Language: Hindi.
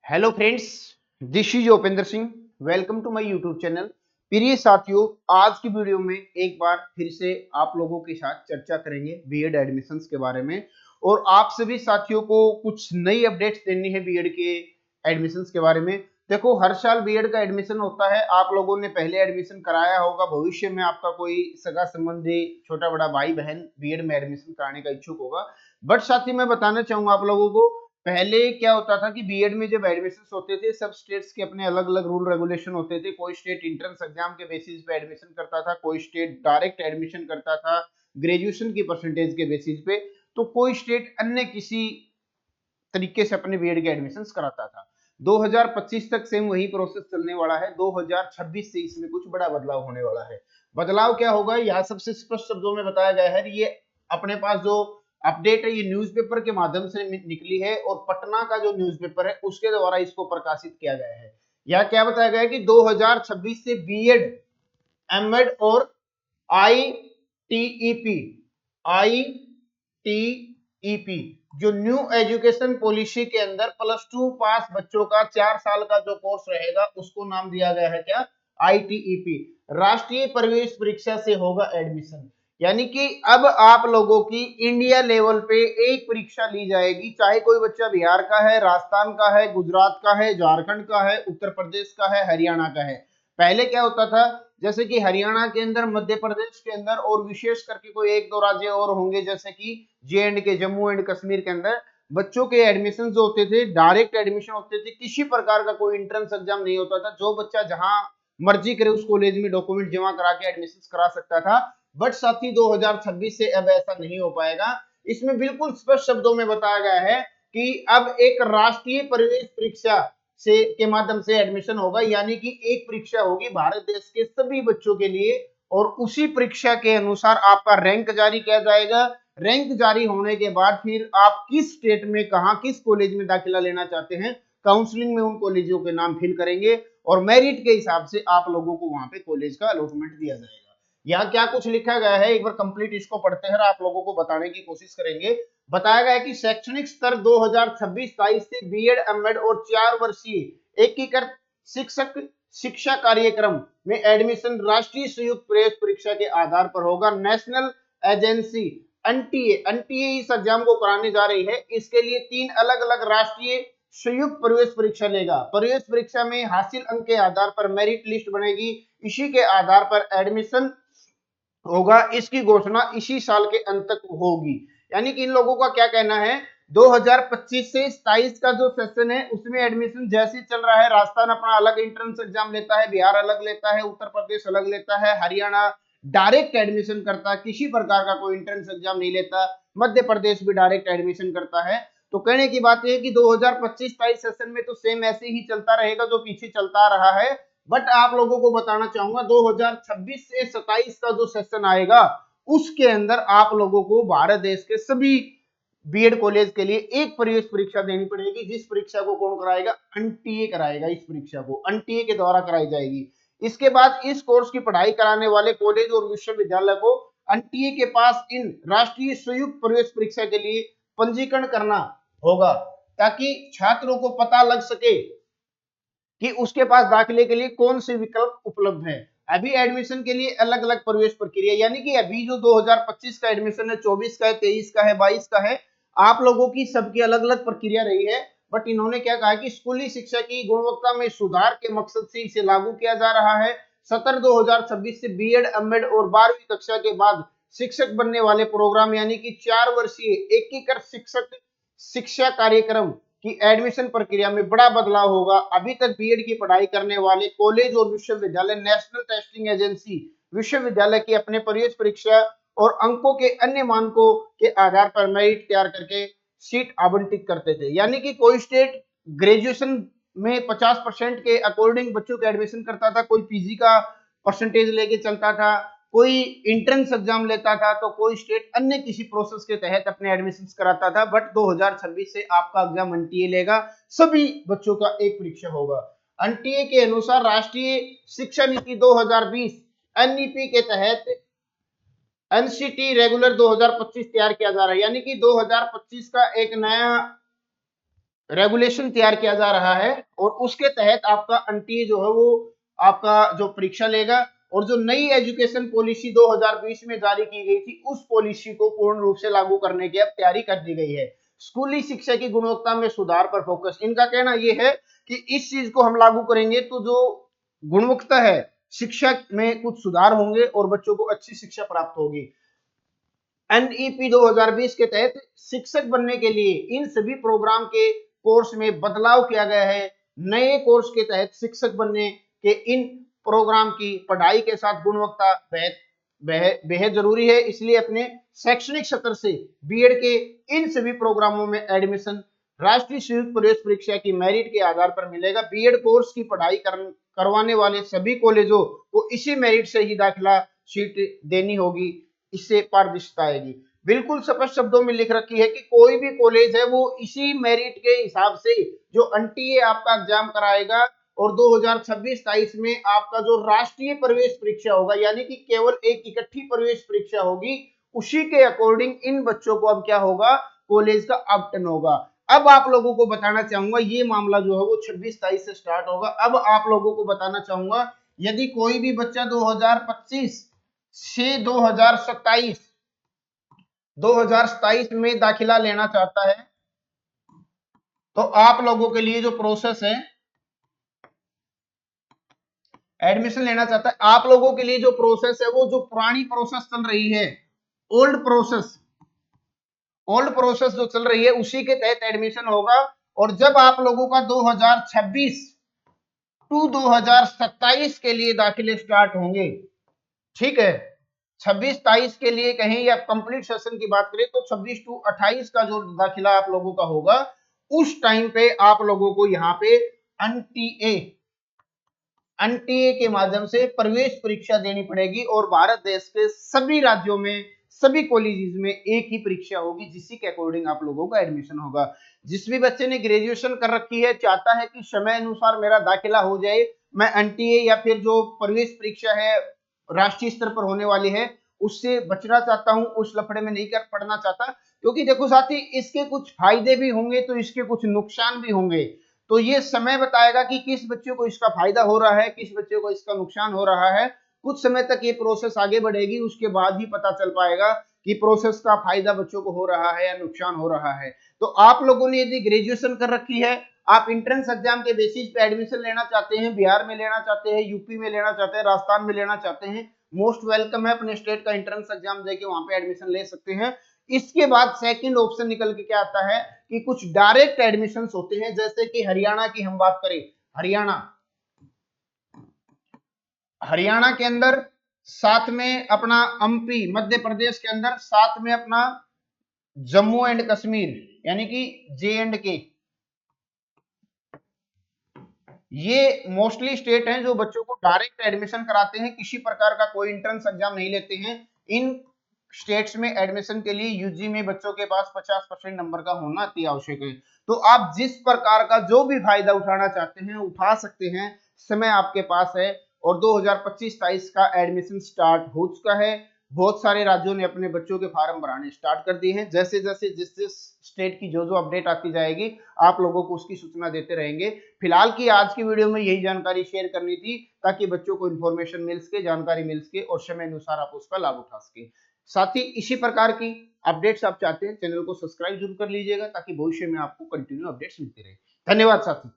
Hello friends, this is Upendra Singh. Welcome to my YouTube channel. प्रिय साथियों, आज की वीडियो में एक बार फिर से आप लोगों के साथ चर्चा करेंगे बीएड एडमिशन्स के बारे में। और आप सभी साथियों को कुछ नई अपडेट्स देनी है बीएड के एडमिशन्स के बारे में। देखो, हर साल बीएड का एडमिशन होता है। आप लोगों ने पहले एडमिशन कराया होगा, भविष्य में आपका कोई सगा संबंधी, छोटा बड़ा भाई बहन बीएड में एडमिशन कराने का इच्छुक होगा। बट साथ ही मैं बताना चाहूंगा आप लोगों को, पहले क्या होता था कि बीएड में जब एडमिशन होते थे, सब स्टेट्स के अपने अलग अलग रूल रेगुलेशन होते थे। कोई स्टेट इंट्रेंस एग्जाम के बेसिस पे एडमिशन करता था, कोई स्टेट डायरेक्ट एडमिशन करता था ग्रेजुएशन की परसेंटेज के बेसिस पे, तो कोई स्टेट अन्य किसी तरीके से अपने बीएड के एडमिशन कराता था। 2025 तक सेम वही प्रोसेस चलने वाला है। 2026 से इसमें कुछ बड़ा बदलाव होने वाला है। बदलाव क्या होगा, यहाँ सबसे स्पष्ट शब्दों में बताया गया है। ये अपने पास जो अपडेट है, ये न्यूज़पेपर के माध्यम से निकली है और पटना का जो न्यूज़पेपर है उसके द्वारा इसको प्रकाशित किया गया है। यहाँ क्या बताया गया है कि 2026 से बीएड, एमएड और आईटीईपी आईटीईपी जो न्यू एजुकेशन पॉलिसी के अंदर +2 पास बच्चों का 4 साल का जो कोर्स रहेगा उसको नाम दिया गया है क्या, आईटीईपी। राष्ट्रीय प्रवेश परीक्षा से होगा एडमिशन। यानी कि अब आप लोगों की इंडिया लेवल पे एक परीक्षा ली जाएगी, चाहे कोई बच्चा बिहार का है, राजस्थान का है, गुजरात का है, झारखंड का है, उत्तर प्रदेश का है, हरियाणा का है। पहले क्या होता था, जैसे कि हरियाणा के अंदर, मध्य प्रदेश के अंदर और विशेष करके कोई एक दो राज्य और होंगे, जैसे कि जे एंड के, जम्मू एंड कश्मीर के अंदर बच्चों के एडमिशन जो होते थे डायरेक्ट एडमिशन होते थे। किसी प्रकार का कोई एंट्रेंस एग्जाम नहीं होता था। जो बच्चा जहां मर्जी करे उस कॉलेज में डॉक्यूमेंट जमा करा के एडमिशन करा सकता था। बट साथी 2026 से अब ऐसा नहीं हो पाएगा। इसमें बिल्कुल स्पष्ट शब्दों में बताया गया है कि अब एक राष्ट्रीय प्रवेश परीक्षा से के माध्यम से एडमिशन होगा। यानी कि एक परीक्षा होगी भारत देश के सभी बच्चों के लिए और उसी परीक्षा के अनुसार आपका रैंक जारी किया जाएगा। रैंक जारी होने के बाद फिर आप किस स्टेट में, कहां, किस कॉलेज में दाखिला लेना चाहते हैं, काउंसलिंग में उन कॉलेजों के नाम फिल करेंगे और मेरिट के हिसाब से आप लोगों को वहां पे कॉलेज का अलॉटमेंट दिया जाएगा। यहाँ क्या कुछ लिखा गया है, एक बार कंप्लीट इसको पढ़ते हैं और आप लोगों को बताने की कोशिश करेंगे। बताया गया है कि शैक्षणिक स्तर 2026-27 से बीएड, एमएड और 4 वर्षीय एकीकृत शिक्षक शिक्षा कार्यक्रम में एडमिशन राष्ट्रीय संयुक्त प्रवेश परीक्षा के आधार पर होगा। नेशनल एजेंसी एनटीए इस एग्जाम को कराने जा रही है। इसके लिए 3 अलग अलग राष्ट्रीय संयुक्त प्रवेश परीक्षा लेगा। प्रवेश परीक्षा में हासिल अंक के आधार पर मेरिट लिस्ट बनेगी। इसी के आधार पर एडमिशन होगा। इसकी घोषणा इसी साल के अंत तक होगी। यानी कि इन लोगों का क्या कहना है, 2025 से 27 का जो सेशन है उसमें एडमिशन जैसे चल रहा है, राजस्थान अपना अलग एंट्रेंस एग्जाम लेता है, बिहार अलग लेता है, उत्तर प्रदेश अलग लेता है, हरियाणा डायरेक्ट एडमिशन करता है, किसी प्रकार का कोई एंट्रेंस एग्जाम नहीं लेता, मध्य प्रदेश भी डायरेक्ट एडमिशन करता है। तो कहने की बात यह है कि 2025-27 सेशन में तो सेम ऐसे ही चलता रहेगा जो पीछे चलता रहा है। बट आप लोगों को बताना चाहूंगा, 2026 से 27 का जो सेशन आएगा उसके अंदर आप लोगों को भारत देश के सभी बीएड कॉलेज के लिए एक प्रवेश परीक्षा देनी पड़ेगी, जिस परीक्षा को कौन कराएगा, एनटीए कराएगा। इस परीक्षा को एनटीए के द्वारा कराई जाएगी। इसके बाद इस कोर्स की पढ़ाई कराने वाले कॉलेज और विश्वविद्यालय को एनटीए के पास इन राष्ट्रीय संयुक्त प्रवेश परीक्षा के लिए पंजीकरण करना होगा, ताकि छात्रों को पता लग सके कि उसके पास दाखिले के लिए कौन से विकल्प उपलब्ध है। अभी एडमिशन के लिए अलग अलग प्रवेश प्रक्रिया, यानी कि अभी जो 2025 का एडमिशन है, 24 का है, 23 का है, 22 का है, आप लोगों की सबकी अलग अलग प्रक्रिया रही है। बट इन्होंने क्या कहा कि स्कूली शिक्षा की गुणवत्ता में सुधार के मकसद से इसे लागू किया जा रहा है। सत्र 2026 से बीएड, एमएड और 12वीं कक्षा के बाद शिक्षक बनने वाले प्रोग्राम, यानी कि 4 वर्षीय एकीकृत शिक्षक शिक्षा कार्यक्रम की एडमिशन प्रक्रिया में बड़ा बदलाव होगा। अभी तक बीएड की पढ़ाई करने वाले कॉलेज और विश्वविद्यालय नेशनल टेस्टिंग एजेंसी विश्वविद्यालय की अपने प्रवेश परीक्षा और अंकों के अन्य मानकों के आधार पर मेरिट तैयार करके सीट आवंटित करते थे। यानी कि कोई स्टेट ग्रेजुएशन में 50% के अकॉर्डिंग बच्चों का एडमिशन करता था, कोई पीजी का परसेंटेज लेके चलता था, कोई इंट्रेंस एग्जाम लेता था, तो कोई स्टेट अन्य किसी प्रोसेस के तहत अपने एडमिशन कराता था। बट 2026 से आपका एग्जाम एनटीए लेगा, सभी बच्चों का एक परीक्षा होगा। एनटीए के अनुसार राष्ट्रीय शिक्षा नीति 2020 एनईपी के तहत एनसीटी रेगुलर 2025 तैयार किया जा रहा है। यानी कि 2025 का एक नया रेगुलेशन तैयार किया जा रहा है और उसके तहत आपका एनटीए जो है वो आपका जो परीक्षा लेगा। और जो नई एजुकेशन पॉलिसी 2020 में जारी की गई थी उस पॉलिसी को पूर्ण रूप से लागू करने की अब तैयारी कर दी गई है। स्कूली शिक्षा की गुणवत्ता में सुधार पर फोकस। इनका कहना यह है कि इस चीज को हम लागू करेंगे तो जो गुणवत्ता है शिक्षा में कुछ सुधार होंगे और बच्चों को अच्छी शिक्षा प्राप्त होगी। एनईपी 2020 के तहत शिक्षक बनने के लिए इन सभी प्रोग्राम के कोर्स में बदलाव किया गया है। नए कोर्स के तहत शिक्षक बनने के इन प्रोग्राम की पढ़ाई के साथ गुणवत्ता बेहद जरूरी है, इसलिए अपने शैक्षणिक सत्र से बीएड के इन सभी प्रोग्रामों में एडमिशन राष्ट्रीय संयुक्त प्रवेश परीक्षा की मेरिट के आधार पर मिलेगा। बीएड कोर्स की पढ़ाई करवाने वाले सभी कॉलेजों को इसी मेरिट से ही दाखिला सीट देनी होगी, इससे पारदर्शिता आएगी। बिल्कुल स्पष्ट शब्दों में लिख रखी है कि कोई भी कॉलेज है वो इसी मेरिट के हिसाब से जो एनटीए आपका एग्जाम कराएगा और 2026-27 में आपका जो राष्ट्रीय प्रवेश परीक्षा होगा यानी कि केवल एक इकट्ठी प्रवेश परीक्षा होगी, उसी के अकॉर्डिंग इन बच्चों को अब क्या होगा, कॉलेज का आवंटन होगा। अब आप लोगों को बताना चाहूंगा ये मामला जो है वो 26-27 से स्टार्ट होगा। अब आप लोगों को बताना चाहूंगा यदि कोई भी बच्चा 2025 से 2027 में दाखिला लेना चाहता है तो आप लोगों के लिए जो प्रोसेस है एडमिशन लेना चाहता है, आप लोगों के लिए जो प्रोसेस है वो जो पुरानी प्रोसेस चल रही है, ओल्ड प्रोसेस जो चल रही है उसी के तहत एडमिशन होगा। और जब आप लोगों का 2026 टू 2027 के लिए दाखिले स्टार्ट होंगे, ठीक है, 26-23 के लिए कहें या कंप्लीट सेशन की बात करें तो 26 टू 28 का जो दाखिला आप लोगों का होगा उस टाइम पे आप लोगों को यहाँ पे एनटीए के माध्यम से प्रवेश परीक्षा देनी पड़ेगी और भारत देश के सभी राज्यों में सभी कॉलेजेस में एक ही परीक्षा होगी जिसी के अकॉर्डिंग आप लोगों का एडमिशन होगा। जिस भी बच्चे ने ग्रेजुएशन कर रखी है चाहता है कि समय अनुसार मेरा दाखिला हो जाए, मैं एनटीए या फिर जो प्रवेश परीक्षा है राष्ट्रीय स्तर पर होने वाली है उससे बचना चाहता हूं, उस लफड़े में नहीं कर पड़ना चाहता, क्योंकि देखो साथी इसके कुछ फायदे भी होंगे तो इसके कुछ नुकसान भी होंगे। तो ये समय बताएगा कि किस बच्चे को इसका फायदा हो रहा है, किस बच्चे को इसका नुकसान हो रहा है। कुछ समय तक ये प्रोसेस आगे बढ़ेगी, उसके बाद ही पता चल पाएगा कि प्रोसेस का फायदा बच्चों को हो रहा है या नुकसान हो रहा है। तो आप लोगों ने यदि ग्रेजुएशन कर रखी है, आप इंट्रेंस एग्जाम के बेसिस पे एडमिशन लेना चाहते हैं, बिहार में लेना चाहते हैं, यूपी में लेना चाहते हैं, राजस्थान में लेना चाहते हैं, मोस्ट वेलकम है, अपने स्टेट का इंट्रेंस एग्जाम देके वहां पे एडमिशन ले सकते हैं। इसके बाद सेकंड ऑप्शन निकल के क्या आता है कि कुछ डायरेक्ट एडमिशंस होते हैं, जैसे कि हरियाणा की हम बात करें, हरियाणा के अंदर, साथ में अपना एमपी मध्य प्रदेश के अंदर, साथ में अपना जम्मू एंड कश्मीर यानी कि J&K, ये मोस्टली स्टेट हैं जो बच्चों को डायरेक्ट एडमिशन कराते हैं, किसी प्रकार का कोई एंट्रेंस एग्जाम नहीं लेते हैं। इन स्टेट्स में एडमिशन के लिए यूजी में बच्चों के पास 50% नंबर का होना अति आवश्यक है। तो आप जिस प्रकार का जो भी फायदा उठाना चाहते हैं उठा सकते हैं, समय आपके पास है। और 2025-23 का एडमिशन स्टार्ट हो चुका है, बहुत सारे राज्यों ने अपने बच्चों के फार्म भराने स्टार्ट कर दिए हैं। जैसे जैसे जिस जिस स्टेट की जो जो अपडेट आती जाएगी आप लोगों को उसकी सूचना देते रहेंगे। फिलहाल की आज की वीडियो में यही जानकारी शेयर करनी थी ताकि बच्चों को इन्फॉर्मेशन मिल सके, जानकारी मिल सके और समय अनुसार आप उसका लाभ उठा सके। साथ ही इसी प्रकार की अपडेट्स आप चाहते हैं चैनल को सब्सक्राइब जरूर कर लीजिएगा ताकि भविष्य में आपको कंटिन्यू अपडेट्स मिलती रहे। धन्यवाद साथी।